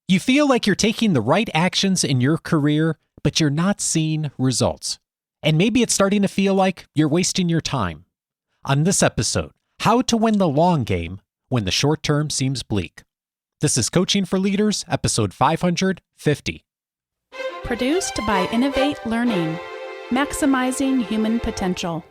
You feel like you're taking the right actions in your career, but you're not seeing results. And maybe it's starting to feel like you're wasting your time. On this episode, how to win the long game when the short term seems bleak. This is Coaching for Leaders, episode 550. Produced by Innovate Learning, maximizing human potential.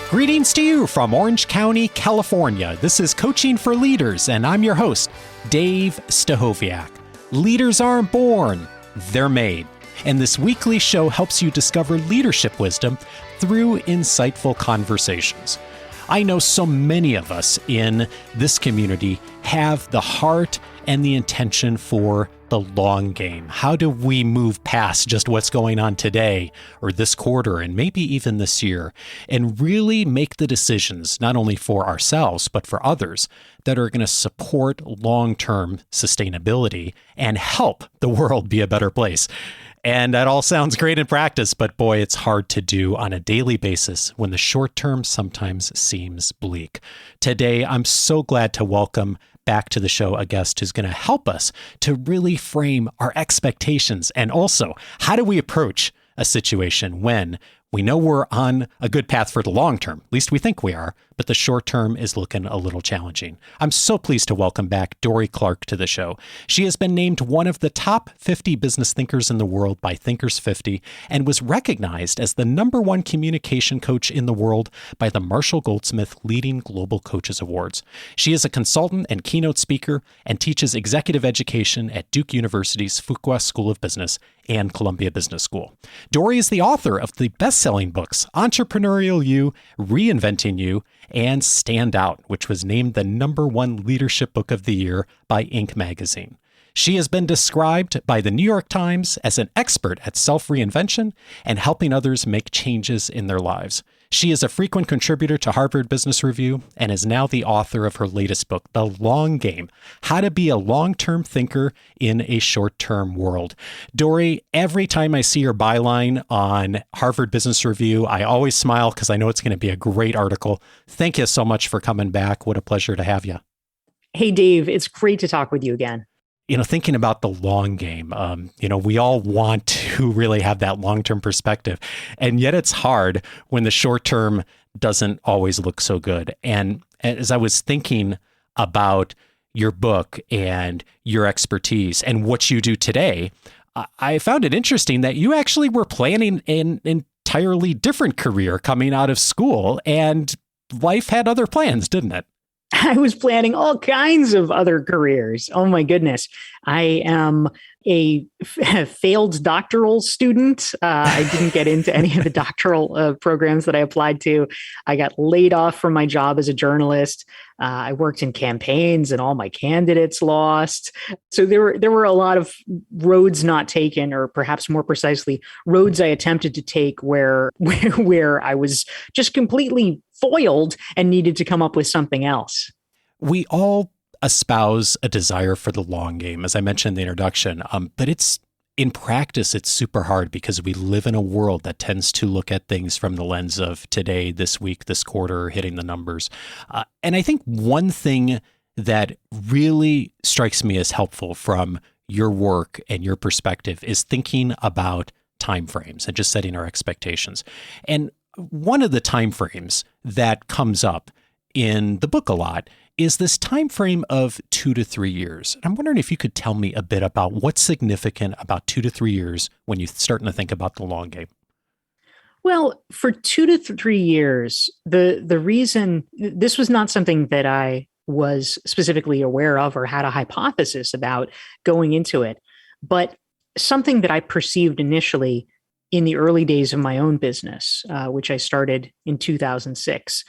Greetings to you from Orange County, California. This is Coaching for Leaders, and I'm your host, Dave Stachowiak. Leaders aren't born, they're made. And this weekly show helps you discover leadership wisdom through insightful conversations. I know so many of us in this community have the heart and the intention for the long game. How do we move past just what's going on today or this quarter and maybe even this year and really make the decisions not only for ourselves but for others that are going to support long-term sustainability and help the world be a better place? And that all sounds great in practice, but boy, it's hard to do on a daily basis when the short term sometimes seems bleak. Today, I'm so glad to welcome back to the show a guest who's going to help us to really frame our expectations and also how do we approach a situation when we know we're on a good path for the long term, at least we think we are, but the short term is looking a little challenging. I'm so pleased to welcome back Dorie Clark to the show. She has been named one of the top 50 business thinkers in the world by Thinkers 50 and was recognized as the #1 communication coach in the world by the Marshall Goldsmith Leading Global Coaches Awards. She is a consultant and keynote speaker and teaches executive education at Duke University's Fuqua School of Business and Columbia Business School. Dorie is the author of the best-selling books Entrepreneurial You, Reinventing You, and Stand Out, which was named the #1 leadership book of the year by Inc. magazine. She has been described by the New York Times as an expert at self-reinvention and helping others make changes in their lives. She is a frequent contributor to Harvard Business Review and is now the author of her latest book, The Long Game: How to Be a Long-Term Thinker in a Short-Term World. Dorie, every time I see your byline on Harvard Business Review, I always smile because I know it's going to be a great article. Thank you so much for coming back. What a pleasure to have you. Hey, Dave, it's great to talk with you again. Thinking about the long game, we all want to really have that long-term perspective, and yet it's hard when the short term doesn't always look so good. And as I was thinking about your book and your expertise and what you do today, I found it interesting that you actually were planning an entirely different career coming out of school, and life had other plans, didn't it? I was planning all kinds of other careers. Oh my goodness. I am a failed doctoral student. I didn't get into any of the doctoral programs that I applied to. I got laid off from my job as a journalist. I worked in campaigns and all my candidates lost. So there were a lot of roads not taken, or perhaps more precisely, roads I attempted to take where I was just completely foiled and needed to come up with something else. We all espouse a desire for the long game, as I mentioned in the introduction, but in practice, it's super hard because we live in a world that tends to look at things from the lens of today, this week, this quarter, hitting the numbers. And I think one thing that really strikes me as helpful from your work and your perspective is thinking about timeframes and just setting our expectations. And one of the timeframes that comes up in the book a lot is this time frame of 2 to 3 years. I'm wondering if you could tell me a bit about what's significant about 2 to 3 years when you're starting to think about the long game. Well, for 2 to 3 years, the reason this was not something that I was specifically aware of or had a hypothesis about going into it, but something that I perceived initially in the early days of my own business, which I started in 2006,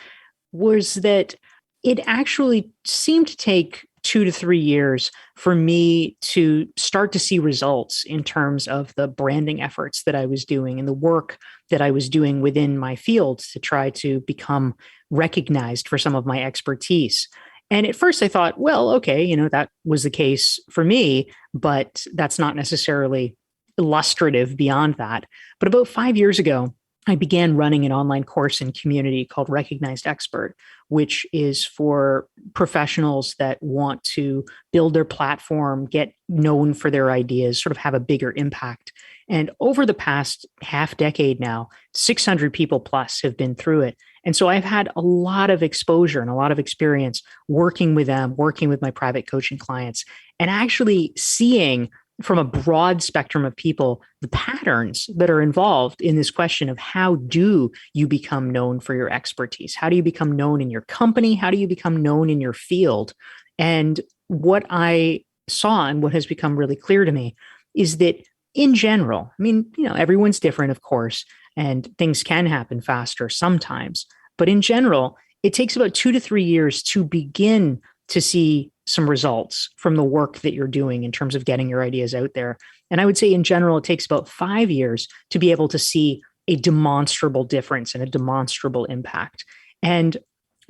was that it actually seemed to take 2 to 3 years for me to start to see results in terms of the branding efforts that I was doing and the work that I was doing within my field to try to become recognized for some of my expertise. And at first I thought, well, okay, that was the case for me, but that's not necessarily illustrative beyond that. But about 5 years ago, I began running an online course and community called Recognized Expert, which is for professionals that want to build their platform, get known for their ideas, sort of have a bigger impact. And over the past half decade now, 600 people plus have been through it. And so I've had a lot of exposure and a lot of experience working with them, working with my private coaching clients, and actually seeing from a broad spectrum of people the patterns that are involved in this question of how do you become known for your expertise? How do you become known in your company? How do you become known in your field? And what I saw and what has become really clear to me is that in general, I mean, everyone's different, of course, and things can happen faster sometimes. But in general, it takes about 2 to 3 years to begin to see some results from the work that you're doing in terms of getting your ideas out there. And I would say in general, it takes about 5 years to be able to see a demonstrable difference and a demonstrable impact. And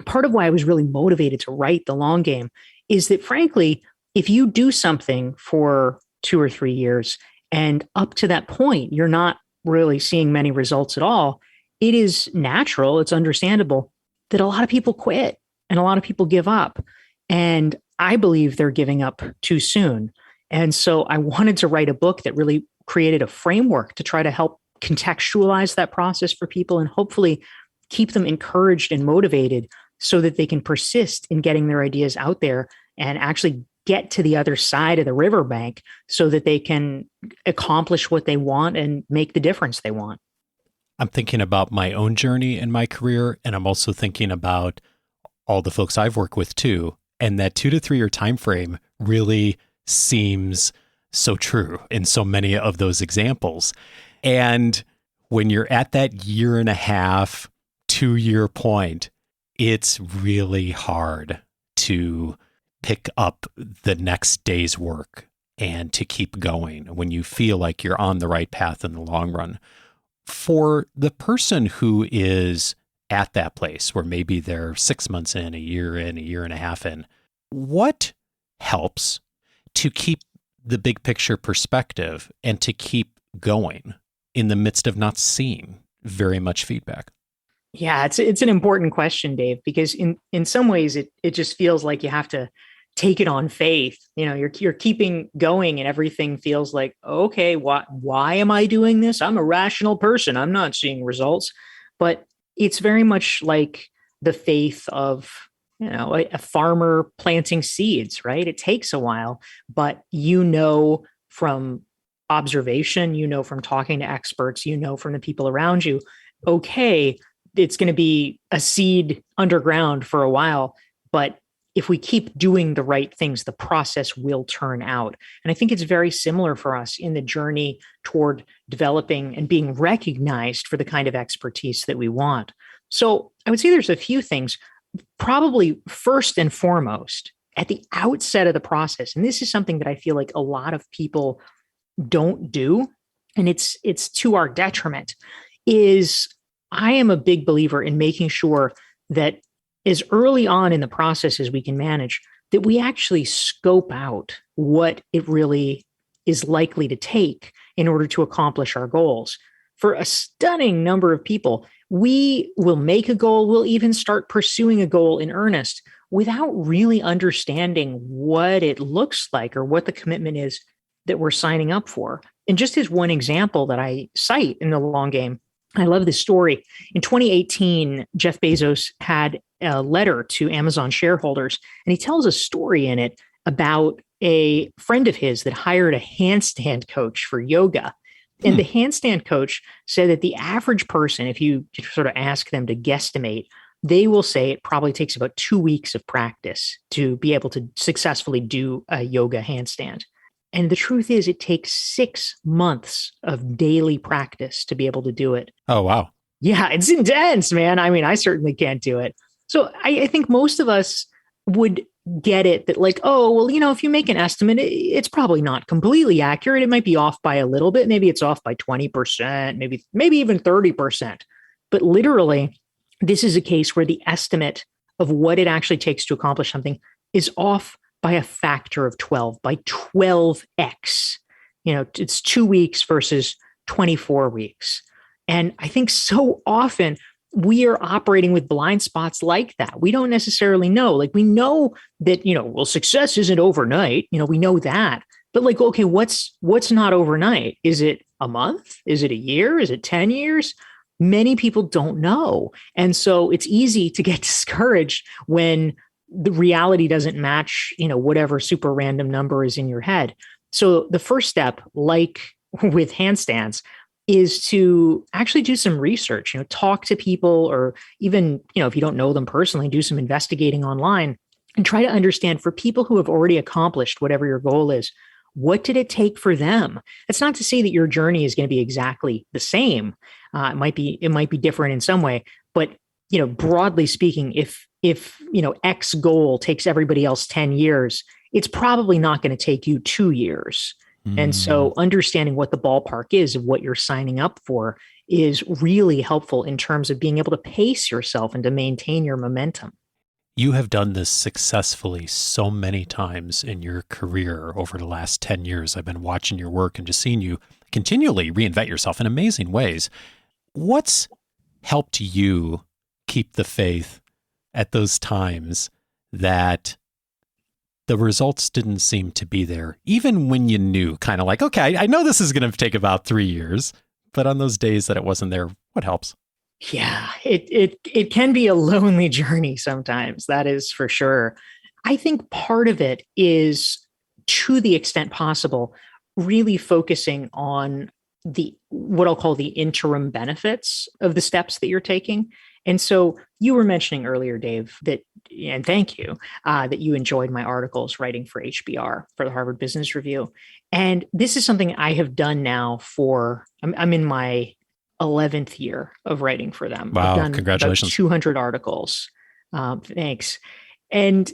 part of why I was really motivated to write The Long Game is that, frankly, if you do something for 2 or 3 years and up to that point, you're not really seeing many results at all, it is natural, it's understandable that a lot of people quit and a lot of people give up. And I believe they're giving up too soon. And so I wanted to write a book that really created a framework to try to help contextualize that process for people and hopefully keep them encouraged and motivated so that they can persist in getting their ideas out there and actually get to the other side of the riverbank so that they can accomplish what they want and make the difference they want. I'm thinking about my own journey in my career, and I'm also thinking about all the folks I've worked with too. And that 2 to 3 year time frame really seems so true in so many of those examples. And when you're at that 1.5 year, 2 year point, it's really hard to pick up the next day's work and to keep going when you feel like you're on the right path in the long run. For the person who is at that place where maybe they're 6 months in, a year in, a 1.5 years in, what helps to keep the big picture perspective and to keep going in the midst of not seeing very much feedback? Yeah, it's an important question, Dave, because in some ways it just feels like you have to take it on faith. You're keeping going and everything feels like, okay, why am I doing this? I'm a rational person. I'm not seeing results. But it's very much like the faith of, a farmer planting seeds, right? It takes a while, but from observation, from talking to experts, from the people around you, okay, it's going to be a seed underground for a while, but if we keep doing the right things, the process will turn out. And I think it's very similar for us in the journey toward developing and being recognized for the kind of expertise that we want. So I would say there's a few things. Probably first and foremost, at the outset of the process, and this is something that I feel like a lot of people don't do, and it's to our detriment, is I am a big believer in making sure that as early on in the process as we can manage, that we actually scope out what it really is likely to take in order to accomplish our goals. For a stunning number of people, we will make a goal, we'll even start pursuing a goal in earnest without really understanding what it looks like or what the commitment is that we're signing up for. And just as one example that I cite in The Long Game, I love this story. In 2018, Jeff Bezos had a letter to Amazon shareholders, and he tells a story in it about a friend of his that hired a handstand coach for yoga. And the handstand coach said that the average person, if you sort of ask them to guesstimate, they will say it probably takes about 2 weeks of practice to be able to successfully do a yoga handstand. And the truth is, it takes 6 months of daily practice to be able to do it. Oh, wow. Yeah, it's intense, man. I mean, I certainly can't do it. So I think most of us would get it that like, oh, well, if you make an estimate, it's probably not completely accurate. It might be off by a little bit. Maybe it's off by 20%, maybe even 30%. But literally, this is a case where the estimate of what it actually takes to accomplish something is off by a factor of 12, by 12x. It's 2 weeks versus 24 weeks. And I think so often we are operating with blind spots like that. We don't necessarily know. Like we know that, well, success isn't overnight. We know that. But like, okay, what's not overnight? Is it a month? Is it a year? Is it 10 years? Many people don't know. And so it's easy to get discouraged when the reality doesn't match, whatever super random number is in your head. So the first step, like with handstands, is to actually do some research, talk to people, or even, if you don't know them personally, do some investigating online and try to understand, for people who have already accomplished whatever your goal is, what did it take for them? That's not to say that your journey is going to be exactly the same. It might be different in some way, but broadly speaking, if X goal takes everybody else 10 years, it's probably not going to take you 2 years. And so understanding what the ballpark is of what you're signing up for is really helpful in terms of being able to pace yourself and to maintain your momentum. You have done this successfully so many times in your career over the last 10 years. I've been watching your work and just seeing you continually reinvent yourself in amazing ways. What's helped you keep the faith at those times that the results didn't seem to be there, even when you knew, kind of like, okay, I know this is going to take about 3 years, but on those days that it wasn't there, what helps? Yeah, it can be a lonely journey sometimes. That is for sure. I think part of it is, to the extent possible, really focusing on what I'll call the interim benefits of the steps that you're taking. And so you were mentioning earlier, Dave, and thank you, that you enjoyed my articles writing for HBR, for the Harvard Business Review. And this is something I have done now I'm in my 11th year of writing for them. Wow, I've done congratulations. about 200 articles. Thanks. And,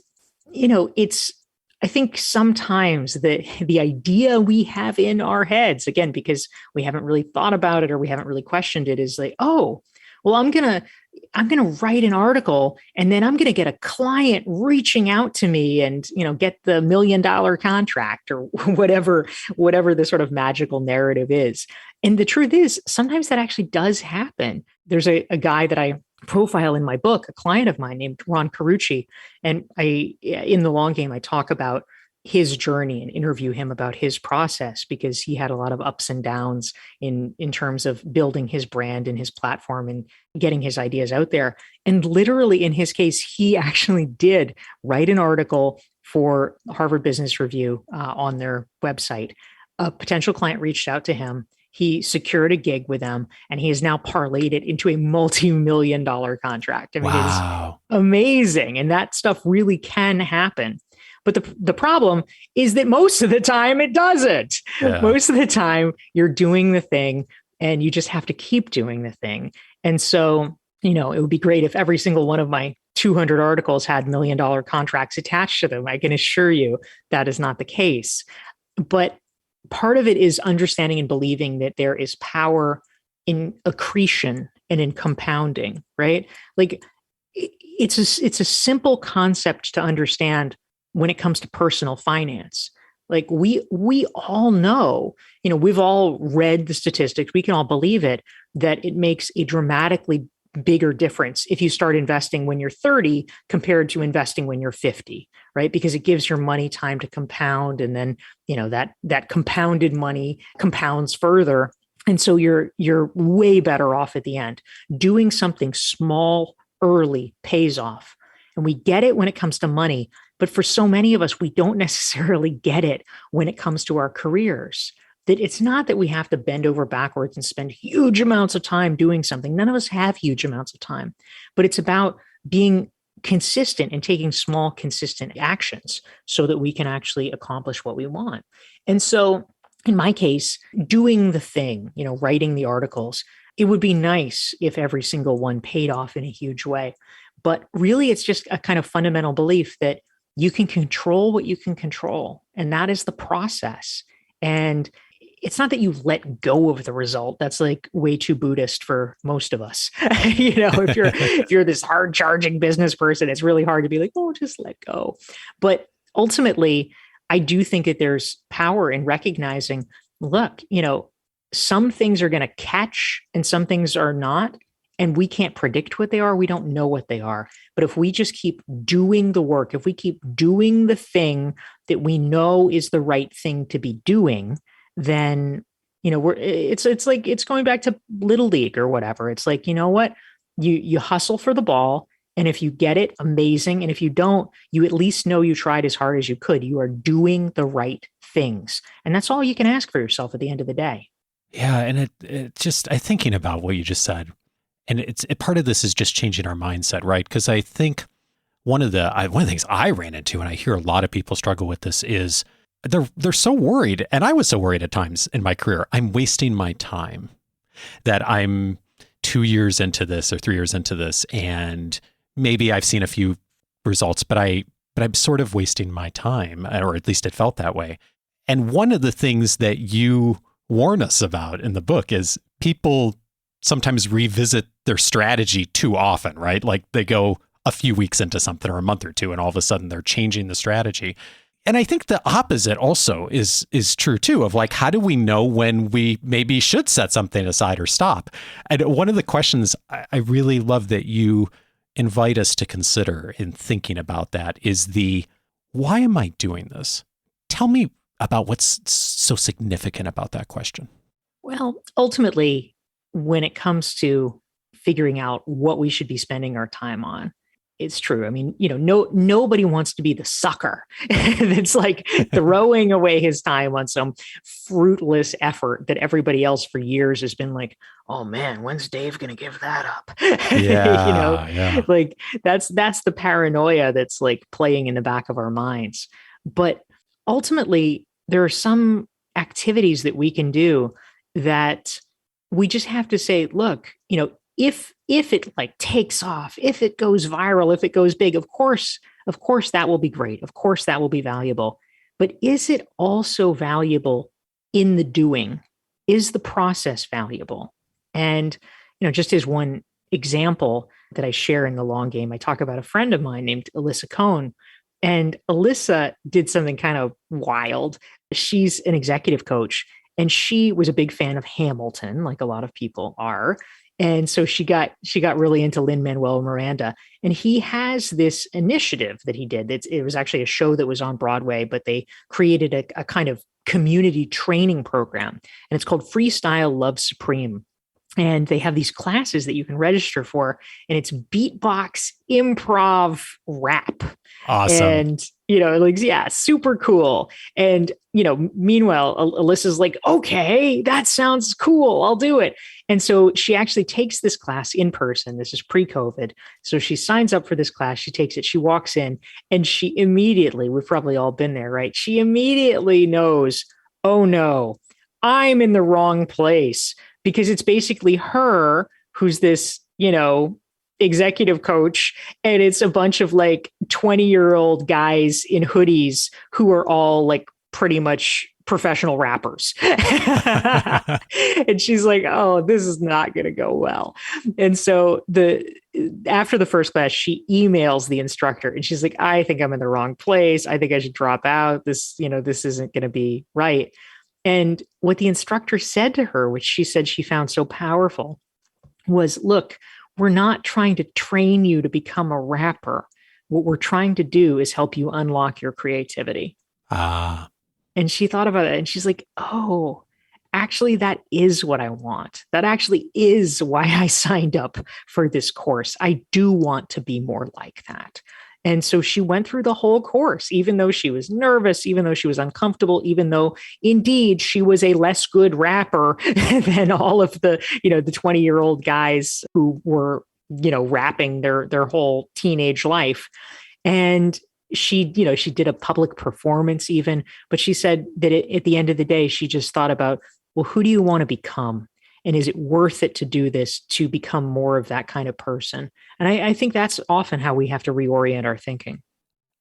I think sometimes the idea we have in our heads, again, because we haven't really thought about it or we haven't really questioned it, is like, oh, well, I'm going to write an article and then I'm going to get a client reaching out to me and, get the $1 million contract or whatever the sort of magical narrative is. And the truth is, sometimes that actually does happen. There's a guy that I profile in my book, a client of mine named Ron Carucci. And in the long game, I talk about his journey and interview him about his process, because he had a lot of ups and downs in terms of building his brand and his platform and getting his ideas out there. And literally in his case, he actually did write an article for Harvard Business Review on their website. A potential client reached out to him. He secured a gig with them, and he has now parlayed it into a multi-million-dollar contract. I mean, Wow. It's amazing. And that stuff really can happen. But the problem is that most of the time it doesn't. Yeah. Most of the time you're doing the thing and you just have to keep doing the thing. And so, it would be great if every single one of my 200 articles had $1 million contracts attached to them. I can assure you that is not the case. But part of it is understanding and believing that there is power in accretion and in compounding, right? Like it's a simple concept to understand when it comes to personal finance. Like we all know, we've all read the statistics, we can all believe it, that it makes a dramatically bigger difference if you start investing when you're 30 compared to investing when you're 50, right? Because it gives your money time to compound, and then, that compounded money compounds further. And so you're way better off at the end. Doing something small early pays off. And we get it when it comes to money. But for so many of us, we don't necessarily get it when it comes to our careers. That it's not that we have to bend over backwards and spend huge amounts of time doing something. None of us have huge amounts of time, but it's about being consistent and taking small, consistent actions so that we can actually accomplish what we want. And so in my case, doing the thing, writing the articles, it would be nice if every single one paid off in a huge way. But really, it's just a kind of fundamental belief that you can control what you can control. And that is the process. And it's not that you let go of the result. That's like way too Buddhist for most of us. If you're this hard charging business person, it's really hard to be like, oh, just let go. But ultimately, I do think that there's power in recognizing, look, some things are going to catch and some things are not. And we can't predict what they are. We don't know what they are. But if we just keep doing the work, if we keep doing the thing that we know is the right thing to be doing, then, it's like, it's going back to Little League or whatever. It's like, you know what? You hustle for the ball. And if you get it, amazing. And if you don't, you at least know you tried as hard as you could. You are doing the right things. And that's all you can ask for yourself at the end of the day. Yeah. And it just, I thinking about what you just said, and part of this is just changing our mindset, right? Because I think one of the things I ran into, and I hear a lot of people struggle with this, is they're so worried. And I was so worried at times in my career, I'm wasting my time, that I'm 2 years into this or 3 years into this, and maybe I've seen a few results, but I'm sort of wasting my time, or at least it felt that way. And one of the things that you warn us about in the book is people sometimes revisit their strategy too often, right? Like they go a few weeks into something or a month or two, and all of a sudden they're changing the strategy. And I think the opposite also is true too, of like, how do we know when we maybe should set something aside or stop? And one of the questions I really love that you invite us to consider in thinking about that is why am I doing this? Tell me about what's so significant about that question. Well, ultimately, when it comes to figuring out what we should be spending our time on, it's true. I mean, nobody wants to be the sucker that's like throwing away his time on some fruitless effort that everybody else for years has been like, oh man, when's Dave going to give that up? Yeah. Like that's the paranoia that's like playing in the back of our minds. But ultimately, there are some activities that we can do that we just have to say, look, if it like takes off, if it goes viral, if it goes big, of course, that will be great. Of course, that will be valuable. But is it also valuable in the doing? Is the process valuable? And, just as one example that I share in the long game, I talk about a friend of mine named Alyssa Cohn. And Alyssa did something kind of wild. She's an executive coach, and she was a big fan of Hamilton, like a lot of people are. And so she got really into Lin-Manuel Miranda. And he has this initiative that he did. It was actually a show that was on Broadway, but they created a kind of community training program. And it's called Freestyle Love Supreme. And they have these classes that you can register for, and it's beatbox, improv, rap. Awesome. And, super cool. And, meanwhile, Alyssa's like, okay, that sounds cool. I'll do it. And so she actually takes this class in person. This is pre-COVID. So she signs up for this class. She takes it. She walks in, and she immediately, we've probably all been there, right? She immediately knows, oh no, I'm in the wrong place. Because it's basically her who's this, executive coach, and it's a bunch of like 20-year-old guys in hoodies who are all like pretty much professional rappers. And she's like, oh, this is not going to go well. And so after the first class, she emails the instructor, and she's like, I think I'm in the wrong place. I think I should drop out. This isn't going to be right. And what the instructor said to her, which she said she found so powerful, was, look, we're not trying to train you to become a rapper. What we're trying to do is help you unlock your creativity. Ah. And she thought about it, and she's like, oh, actually, that is what I want. That actually is why I signed up for this course. I do want to be more like that. And so she went through the whole course, even though she was nervous, even though she was uncomfortable, even though indeed she was a less good rapper than all of the 20-year-old guys who were, rapping their whole teenage life. And she did a public performance even, but she said that at the end of the day, she just thought about, well, who do you want to become? And is it worth it to do this to become more of that kind of person? And I think that's often how we have to reorient our thinking.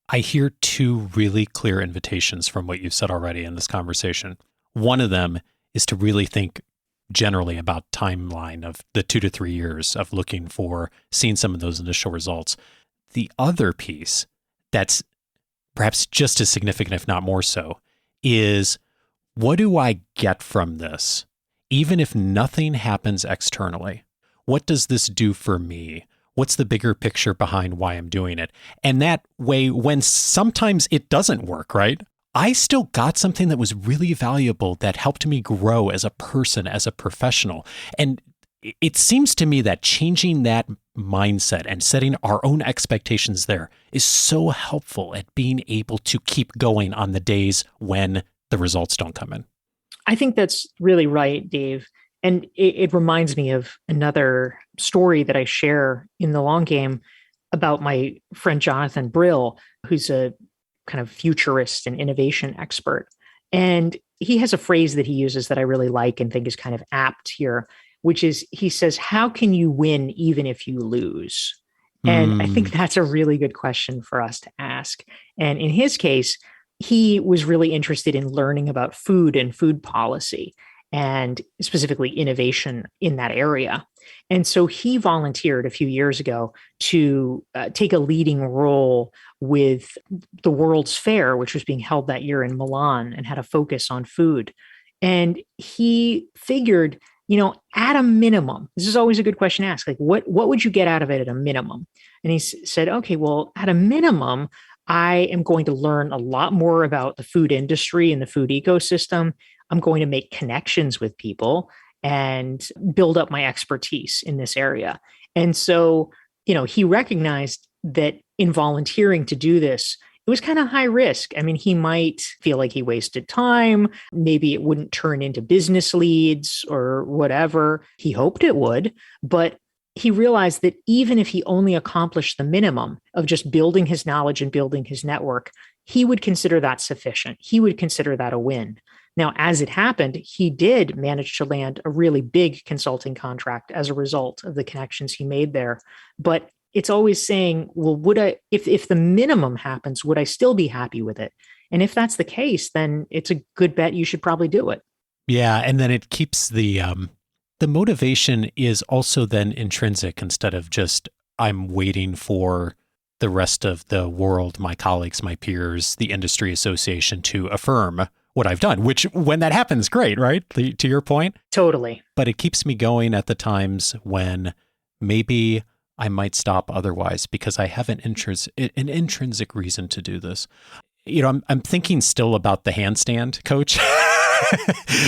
I hear two really clear invitations from what you've said already in this conversation. One of them is to really think generally about timeline of the 2 to 3 years of looking for seeing some of those initial results. The other piece that's perhaps just as significant, if not more so, is what do I get from this? even if nothing happens externally, what does this do for me? What's the bigger picture behind why I'm doing it? And that way, when sometimes it doesn't work, right? I still got something that was really valuable that helped me grow as a person, as a professional. And it seems to me that changing that mindset and setting our own expectations there is so helpful at being able to keep going on the days when the results don't come in. I think that's really right, Dave. And it reminds me of another story that I share in the long game about my friend Jonathan Brill, who's a kind of futurist and innovation expert. And he has a phrase that he uses that I really like and think is kind of apt here, which is he says, how can you win even if you lose? And I think that's a really good question for us to ask. And in his case, he was really interested in learning about food and food policy, and specifically innovation in that area. And so he volunteered a few years ago to take a leading role with the World's Fair, which was being held that year in Milan and had a focus on food. And he figured, at a minimum, this is always a good question to ask, like, what would you get out of it at a minimum? And he said, okay, well, at a minimum, I am going to learn a lot more about the food industry and the food ecosystem. I'm going to make connections with people and build up my expertise in this area. And so, he recognized that in volunteering to do this, it was kind of high risk. I mean, he might feel like he wasted time. Maybe it wouldn't turn into business leads or whatever. He hoped it would, but he realized that even if he only accomplished the minimum of just building his knowledge and building his network, he would consider that sufficient. He would consider that a win. Now, as it happened, he did manage to land a really big consulting contract as a result of the connections he made there. But it's always saying, well, if the minimum happens, would I still be happy with it? And if that's the case, then it's a good bet you should probably do it. Yeah. And then it keeps the motivation is also then intrinsic instead of just, I'm waiting for the rest of the world, my colleagues, my peers, the industry association to affirm what I've done, which when that happens, great, right? To your point. Totally. But it keeps me going at the times when maybe I might stop otherwise because I have an intrinsic reason to do this. I'm thinking still about the handstand, Coach.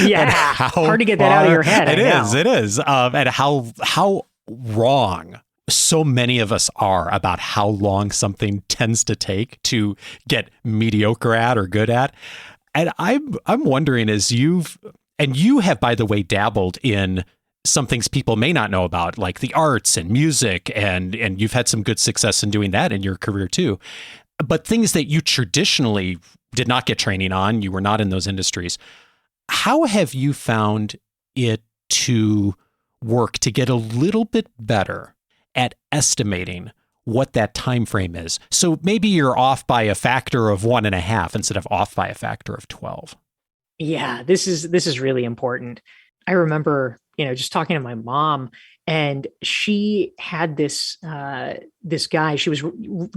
Yeah, hard to get that out of your head. It is. And how wrong so many of us are about how long something tends to take to get mediocre at or good at. And I'm wondering, as you have, by the way, dabbled in some things people may not know about, like the arts and music, and you've had some good success in doing that in your career too. But things that you traditionally did not get training on, you were not in those industries. How have you found it to work to get a little bit better at estimating what that time frame is? So maybe you're off by a factor of 1.5 instead of off by a factor of 12. Yeah, this is really important. I remember, just talking to my mom, and she had this guy. She was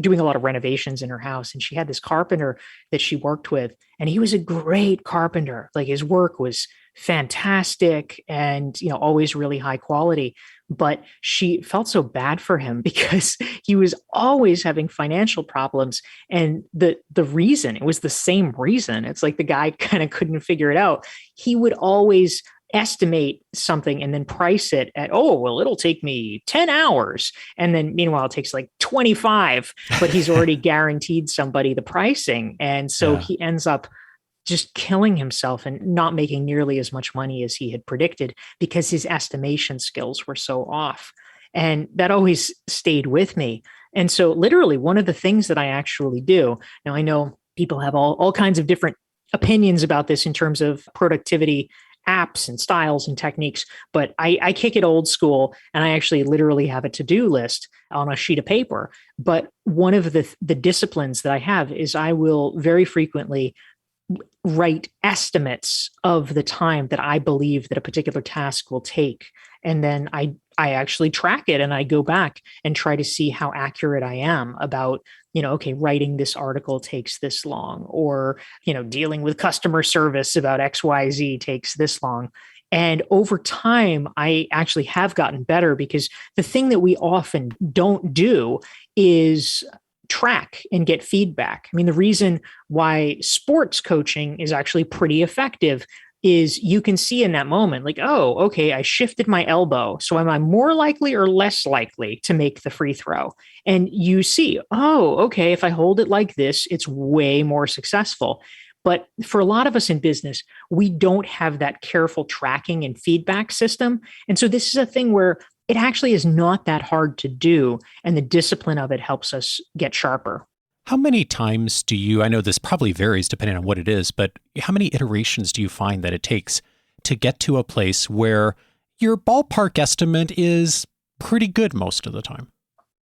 doing a lot of renovations in her house, and she had this carpenter that she worked with, and he was a great carpenter. Like, his work was fantastic and, always really high quality. But she felt so bad for him because he was always having financial problems. And the reason, it was the same reason. It's like the guy kind of couldn't figure it out. He would always estimate something and then price it at, it'll take me 10 hours. And then meanwhile, it takes like 25, but he's already guaranteed somebody the pricing. And so he ends up just killing himself and not making nearly as much money as he had predicted because his estimation skills were so off. And that always stayed with me. And so literally one of the things that I actually do, now I know people have all kinds of different opinions about this in terms of productivity apps and styles and techniques, but I kick it old school, and I actually literally have a to-do list on a sheet of paper. But one of the disciplines that I have is I will very frequently write estimates of the time that I believe that a particular task will take. And then I actually track it, and I go back and try to see how accurate I am about, writing this article takes this long, or, dealing with customer service about XYZ takes this long. And over time, I actually have gotten better because the thing that we often don't do is track and get feedback. I mean, the reason why sports coaching is actually pretty effective is you can see in that moment, like, oh, okay, I shifted my elbow. So am I more likely or less likely to make the free throw? And you see, oh, okay, if I hold it like this, it's way more successful. But for a lot of us in business, we don't have that careful tracking and feedback system. And so this is a thing where it actually is not that hard to do. And the discipline of it helps us get sharper. How many times I know this probably varies depending on what it is, but how many iterations do you find that it takes to get to a place where your ballpark estimate is pretty good most of the time?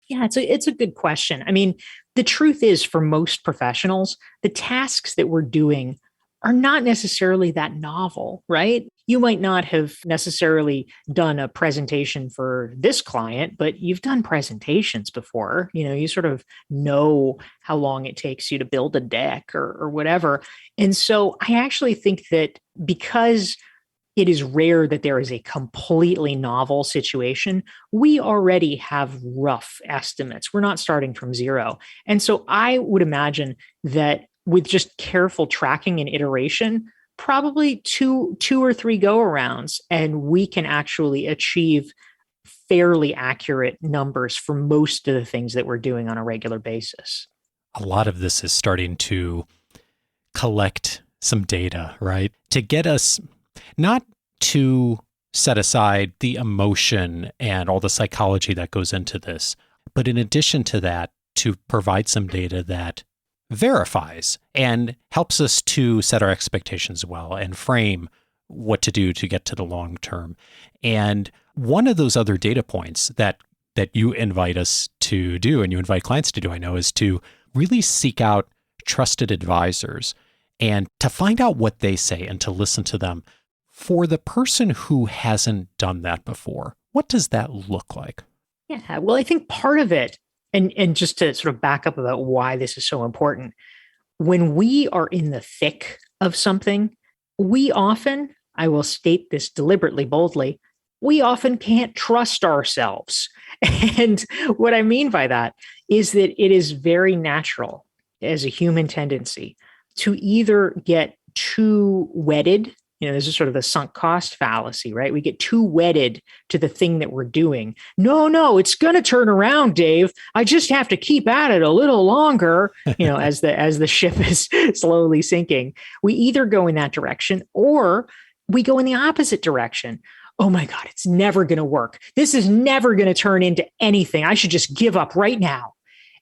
Yeah, it's a good question. I mean, the truth is for most professionals, the tasks that we're doing are not necessarily that novel, right? You might not have necessarily done a presentation for this client, but you've done presentations before. You sort of know how long it takes you to build a deck or whatever. And so I actually think that because it is rare that there is a completely novel situation, we already have rough estimates. We're not starting from zero. And so I would imagine that with just careful tracking and iteration, probably two or three go arounds, and we can actually achieve fairly accurate numbers for most of the things that we're doing on a regular basis. A lot of this is starting to collect some data, right? To get us not to set aside the emotion and all the psychology that goes into this, but in addition to that, to provide some data that verifies and helps us to set our expectations well and frame what to do to get to the long term. And one of those other data points that you invite us to do, and you invite clients to do, I know, is to really seek out trusted advisors and to find out what they say and to listen to them. For the person who hasn't done that before, what does that look like? Yeah, well, I think part of it, and just to sort of back up about why this is so important, when we are in the thick of something, we often, I will state this deliberately boldly, we often can't trust ourselves. And what I mean by that is that it is very natural as a human tendency to either get too wedded. This is sort of the sunk cost fallacy, right? We get too wedded to the thing that we're doing. No, it's going to turn around, Dave. I just have to keep at it a little longer, as the ship is slowly sinking. We either go in that direction or we go in the opposite direction. Oh my God, it's never going to work. This is never going to turn into anything. I should just give up right now.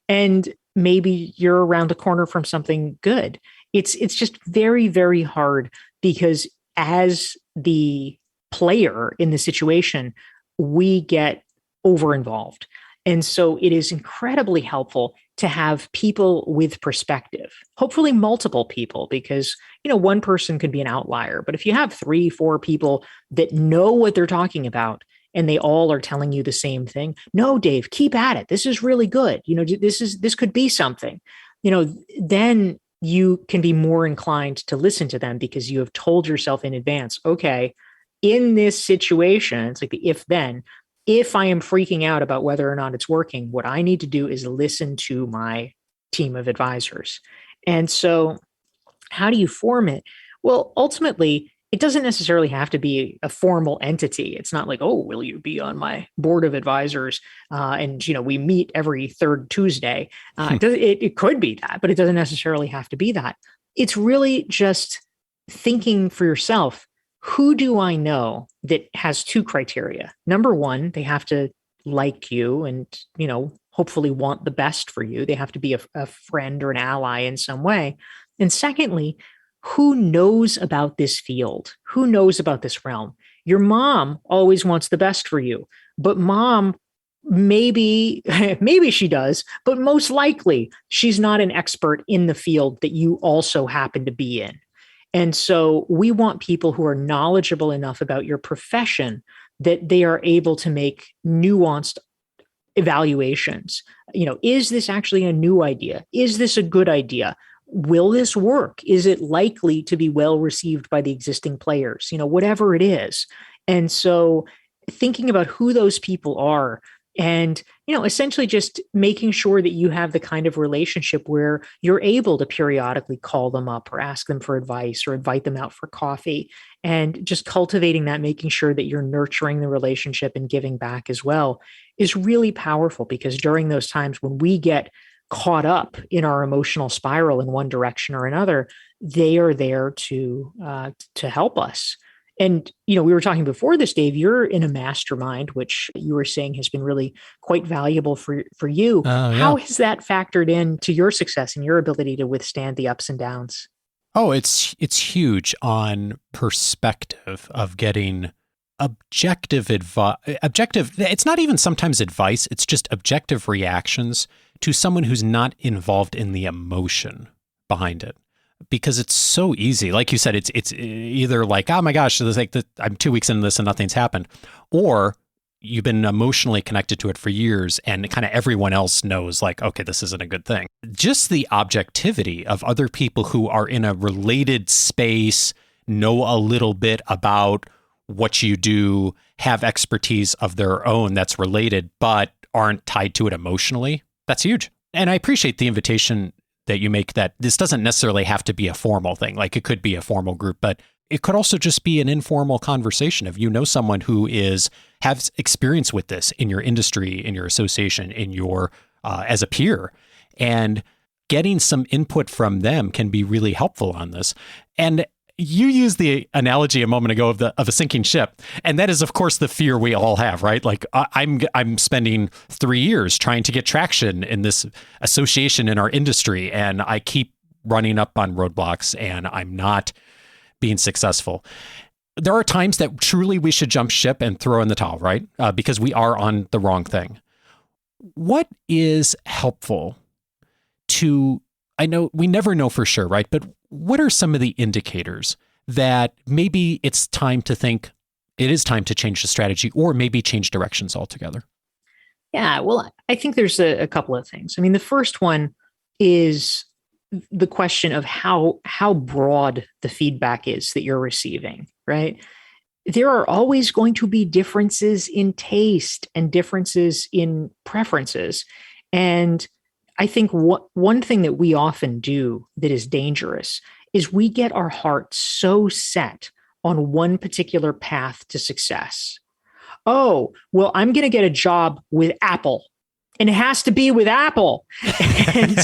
And maybe you're around the corner from something good. It's just very, very hard because as the player in the situation, we get over-involved. And so it is incredibly helpful to have people with perspective, hopefully multiple people, because, one person could be an outlier. But if you have 3-4 people that know what they're talking about and they all are telling you the same thing, no, Dave, keep at it. This is really good. This could be something, then you can be more inclined to listen to them because you have told yourself in advance, okay, in this situation, it's like the if then, if I am freaking out about whether or not it's working, what I need to do is listen to my team of advisors. And so how do you form it? Well, ultimately, it doesn't necessarily have to be a formal entity. It's not like, oh, will you be on my board of advisors? And we meet every third Tuesday. It could be that, but it doesn't necessarily have to be that. It's really just thinking for yourself, who do I know that has 2 criteria? Number one, they have to like you and, hopefully want the best for you. They have to be a friend or an ally in some way. And secondly, who knows about this field? Who knows about this realm? Your mom always wants the best for you, but mom, maybe she does, but most likely she's not an expert in the field that you also happen to be in. And so we want people who are knowledgeable enough about your profession that they are able to make nuanced evaluations. Is this actually a new idea? Is this a good idea? will this work? Is it likely to be well received by the existing players? Whatever it is. And so thinking about who those people are and, essentially just making sure that you have the kind of relationship where you're able to periodically call them up or ask them for advice or invite them out for coffee, and just cultivating that, making sure that you're nurturing the relationship and giving back as well is really powerful, because during those times when we get caught up in our emotional spiral in one direction or another, they are there to help us. And, we were talking before this, Dave, you're in a mastermind, which you were saying has been really quite valuable for you. Yeah. How has that factored into your success and your ability to withstand the ups and downs? Oh, it's huge on perspective of getting objective advice. It's not even sometimes advice. It's just objective reactions to someone who's not involved in the emotion behind it. Because it's so easy. Like you said, it's either like, oh my gosh, I'm 2 weeks into this and nothing's happened. Or you've been emotionally connected to it for years and kind of everyone else knows like, okay, this isn't a good thing. Just the objectivity of other people who are in a related space, know a little bit about what you do, have expertise of their own that's related, but aren't tied to it emotionally. That's huge. And I appreciate the invitation that you make, that this doesn't necessarily have to be a formal thing. Like it could be a formal group, but it could also just be an informal conversation. If someone who has experience with this in your industry, in your association, in your as a peer, and getting some input from them can be really helpful on this. And you used the analogy a moment ago of a sinking ship, and that is, of course, the fear we all have, right? Like I'm spending 3 years trying to get traction in this association in our industry, and I keep running up on roadblocks, and I'm not being successful. There are times that truly we should jump ship and throw in the towel, right? Because we are on the wrong thing. What is helpful to? I know we never know for sure, right? But what are some of the indicators that maybe it's time to think it is time to change the strategy, or maybe change directions altogether? Yeah, well, I think there's a couple of things. I mean, the first one is the question of how broad the feedback is that you're receiving, right? There are always going to be differences in taste and differences in preferences. And I think one thing that we often do that is dangerous is we get our heart so set on one particular path to success. Oh, well, I'm going to get a job with Apple, and it has to be with Apple. And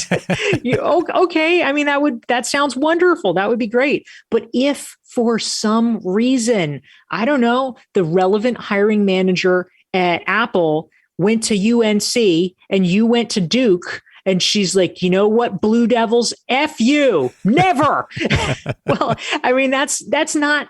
okay, I mean, that sounds wonderful. That would be great. But if for some reason, I don't know, the relevant hiring manager at Apple went to UNC and you went to Duke, and she's like, you know what, Blue Devils, F you, never. Well, I mean, that's not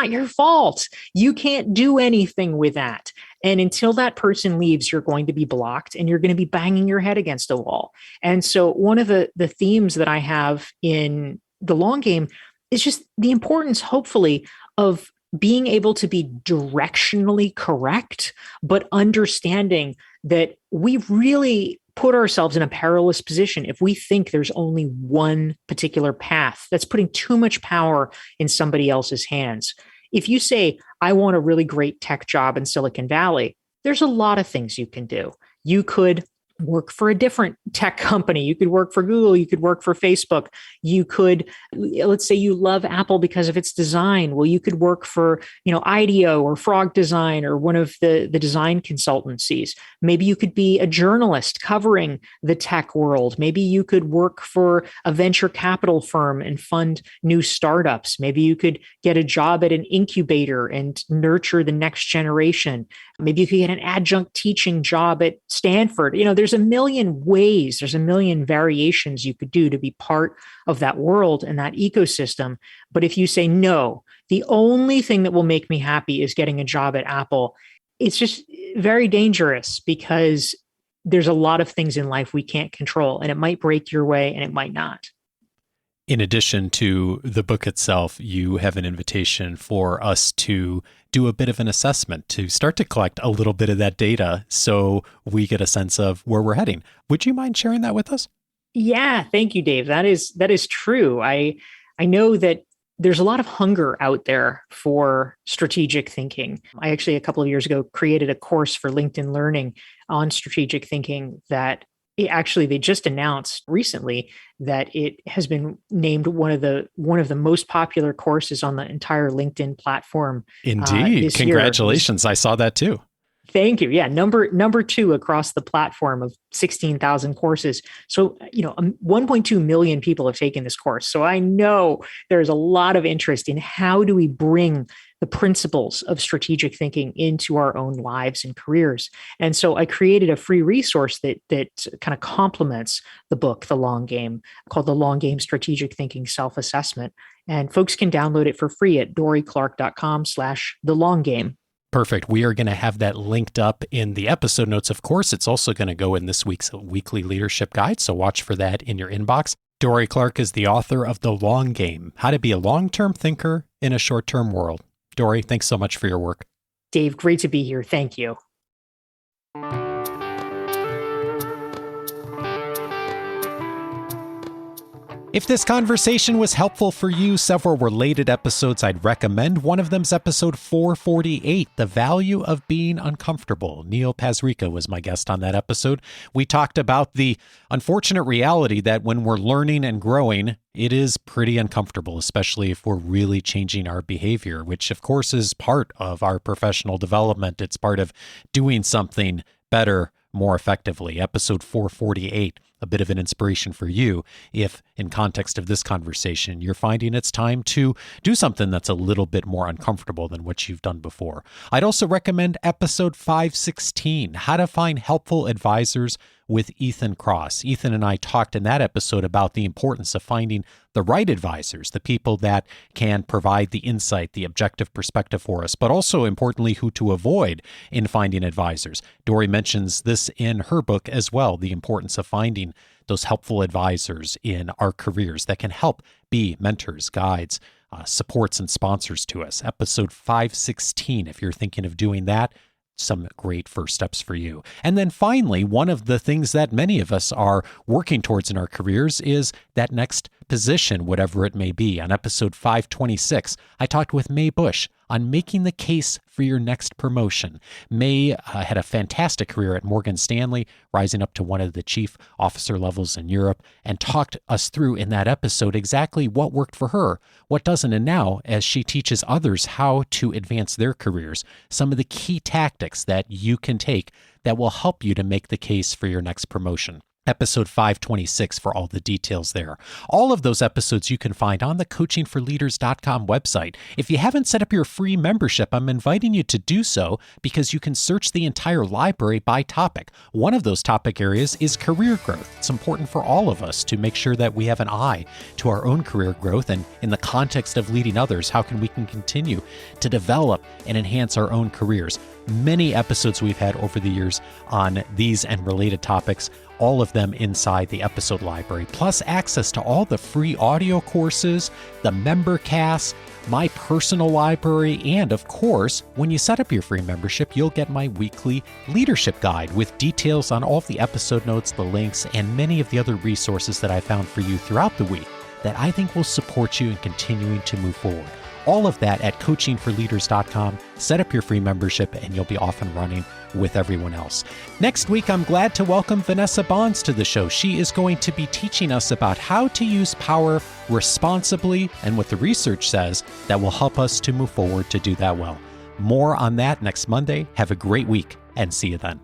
your fault. You can't do anything with that. And until that person leaves, you're going to be blocked and you're going to be banging your head against a wall. And so one of the themes that I have in the long game is just the importance, hopefully, of being able to be directionally correct, but understanding that we really put ourselves in a perilous position if we think there's only one particular path. That's putting too much power in somebody else's hands. If you say, I want a really great tech job in Silicon Valley, there's a lot of things you can do. You could work for a different tech company. You could work for Google. You could work for Facebook. You could, let's say you love Apple because of its design. Well, you could work for, IDEO or Frog Design or one of the design consultancies. Maybe you could be a journalist covering the tech world. Maybe you could work for a venture capital firm and fund new startups. Maybe you could get a job at an incubator and nurture the next generation. Maybe you could get an adjunct teaching job at Stanford. There's a million ways, there's a million variations you could do to be part of that world and that ecosystem. But if you say, no, the only thing that will make me happy is getting a job at Apple, it's just very dangerous, because there's a lot of things in life we can't control, and it might break your way and it might not. In addition to the book itself, you have an invitation for us to do a bit of an assessment, to start to collect a little bit of that data so we get a sense of where we're heading. Would you mind sharing that with us? Yeah, thank you, Dave. That is true. I know that there's a lot of hunger out there for strategic thinking. I actually a couple of years ago created a course for LinkedIn Learning on strategic thinking that they just announced recently that it has been named one of the most popular courses on the entire LinkedIn platform Indeed. this year. Congratulations. I saw that too. Thank you. Yeah, number two across the platform of 16,000 courses. So, 1.2 million people have taken this course. So I know there's a lot of interest in how do we bring the principles of strategic thinking into our own lives and careers. And so I created a free resource that kind of complements the book, The Long Game, called The Long Game Strategic Thinking Self-Assessment. And folks can download it for free at dorieclark.com/the long game. Perfect. We are going to have that linked up in the episode notes. Of course, it's also going to go in this week's weekly leadership guide. So watch for that in your inbox. Dorie Clark is the author of The Long Game, How to Be a Long-Term Thinker in a Short-Term World. Dorie, thanks so much for your work. Dave, great to be here. Thank you. If this conversation was helpful for you, several related episodes I'd recommend. One of them's episode 448, The Value of Being Uncomfortable. Neil Pazrica was my guest on that episode. We talked about the unfortunate reality that when we're learning and growing, it is pretty uncomfortable, especially if we're really changing our behavior, which of course is part of our professional development. It's part of doing something better, more effectively. Episode 448. A bit of an inspiration for you if, in context of this conversation, you're finding it's time to do something that's a little bit more uncomfortable than what you've done before. I'd also recommend episode 516, How to Find Helpful Advisors with Ethan Cross. Ethan and I talked in that episode about the importance of finding the right advisors, the people that can provide the insight, the objective perspective for us, but also importantly, who to avoid in finding advisors. Dorie mentions this in her book as well, the importance of finding those helpful advisors in our careers that can help be mentors, guides, supports, and sponsors to us. Episode 516, if you're thinking of doing that, some great first steps for you. And then finally, one of the things that many of us are working towards in our careers is that next position, whatever it may be. On episode 526, I talked with May Bush on making the case for your next promotion. May had a fantastic career at Morgan Stanley, rising up to one of the chief officer levels in Europe, and talked us through in that episode exactly what worked for her, what doesn't, and now, as she teaches others how to advance their careers, some of the key tactics that you can take that will help you to make the case for your next promotion. Episode 526 for all the details there. All of those episodes you can find on the coachingforleaders.com website. If you haven't set up your free membership, I'm inviting you to do so because you can search the entire library by topic. One of those topic areas is career growth. It's important for all of us to make sure that we have an eye to our own career growth, and in the context of leading others, how can we continue to develop and enhance our own careers. Many episodes we've had over the years on these and related topics, all of them inside the episode library, plus access to all the free audio courses, the member casts, my personal library, and of course, when you set up your free membership, you'll get my weekly leadership guide with details on all of the episode notes, the links, and many of the other resources that I found for you throughout the week that I think will support you in continuing to move forward. All of that at coachingforleaders.com. Set up your free membership and you'll be off and running with everyone else. Next week, I'm glad to welcome Vanessa Bonds to the show. She is going to be teaching us about how to use power responsibly and what the research says that will help us to move forward to do that well. More on that next Monday. Have a great week and see you then.